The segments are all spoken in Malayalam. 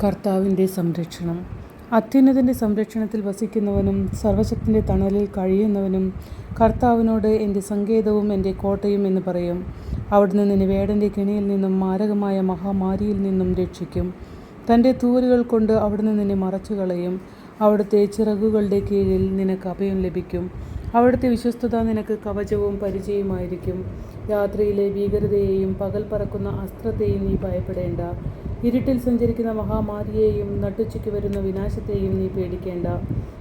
കർത്താവിൻ്റെ സംരക്ഷണം. അത്യുന്നതൻ്റെ സംരക്ഷണത്തിൽ വസിക്കുന്നവനും സർവ്വശക്തൻ്റെ തണലിൽ കഴിയുന്നവനും കർത്താവിനോട് എൻ്റെ സങ്കേതവും എൻ്റെ കോട്ടയും എന്ന് പറയും. അവിടുന്ന് നിന്നെ വേടൻ്റെ കെണിയിൽ നിന്നും മാരകമായ മഹാമാരിയിൽ നിന്നും രക്ഷിക്കും. തൻ്റെ തൂവലുകൾ കൊണ്ട് അവിടുന്ന് നിന്നെ മറച്ചുകളയും. അവിടുത്തെ ചിറകുകളുടെ കീഴിൽ നിനക്ക് അഭയം ലഭിക്കും. അവിടുത്തെ വിശ്വസ്തത നിനക്ക് കവചവും പരിചയമായിരിക്കും. രാത്രിയിലെ ഭീകരതയെയും പകൽ പറക്കുന്ന അസ്ത്രത്തെയും നീ ഭയപ്പെടേണ്ട. ഇരുട്ടിൽ സഞ്ചരിക്കുന്ന മഹാമാരിയെയും നട്ടുച്ചയ്ക്ക് വരുന്ന വിനാശത്തെയും നീ പേടിക്കേണ്ട.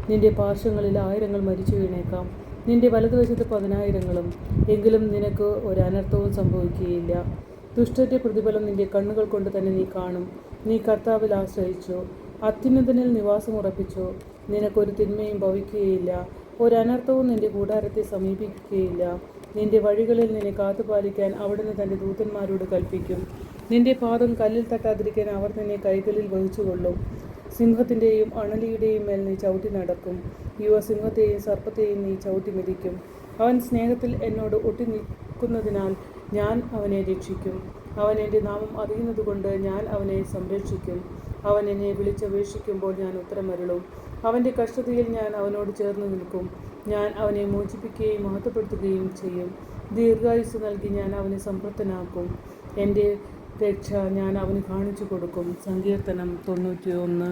നിന്റെ പാർശ്വങ്ങളിൽ 1000 മരിച്ചു വീണേക്കാം, നിന്റെ വലതുവശത്ത് 10,000, എങ്കിലും നിനക്ക് ഒരനർത്ഥവും സംഭവിക്കുകയില്ല. ദുഷ്ടന്റെ പ്രതിഫലം നിന്റെ കണ്ണുകൾ കൊണ്ട് തന്നെ നീ കാണും. നീ കർത്താവിൽ ആശ്രയിച്ചു, അത്യുന്നതനിൽ നിവാസമുറപ്പിച്ചു. നിനക്കൊരു തിന്മയും ഭവിക്കുകയില്ല, ഒരനർത്ഥവും നിന്റെ കൂടാരത്തെ സമീപിക്കുകയില്ല. നിന്റെ വഴികളിൽ നിന്നെ കാത്തുപാലിക്കാൻ അവിടുന്ന് തൻ്റെ ദൂതന്മാരോട് കൽപ്പിക്കും. നിന്റെ പാദം കല്ലിൽ തട്ടാതിരിക്കാൻ അവർ നിന്നെ കൈകളിൽ വഹിച്ചുകൊള്ളും. സിംഹത്തിൻ്റെയും അണലിയുടെയും മേൽ നീ ചവിട്ടി നടക്കും. യുവസിംഹത്തെയും സർപ്പത്തെയും നീ ചവിട്ടി മെതിക്കും. അവൻ സ്നേഹത്തിൽ എന്നോട് ഒട്ടി നിൽക്കുന്നതിനാൽ ഞാൻ അവനെ രക്ഷിക്കും. അവൻ എൻ്റെ നാമം അറിയുന്നതുകൊണ്ട് ഞാൻ അവനെ സംരക്ഷിക്കും. അവൻ എന്നെ വിളിച്ചപേക്ഷിക്കുമ്പോൾ ഞാൻ ഉത്തരമരുളും. അവൻ്റെ കഷ്ടതയിൽ ഞാൻ അവനോട് ചേർന്ന് നിൽക്കും. ഞാൻ അവനെ മോചിപ്പിക്കുകയും മഹത്വപ്പെടുത്തുകയും ചെയ്യും. ദീർഘായുസ്സ് നൽകി ഞാൻ അവനെ സംതൃപ്തനാക്കും. എൻ്റെ രക്ഷ ഞാൻ അവന് കാണിച്ചു കൊടുക്കും. സങ്കീർത്തനം 91.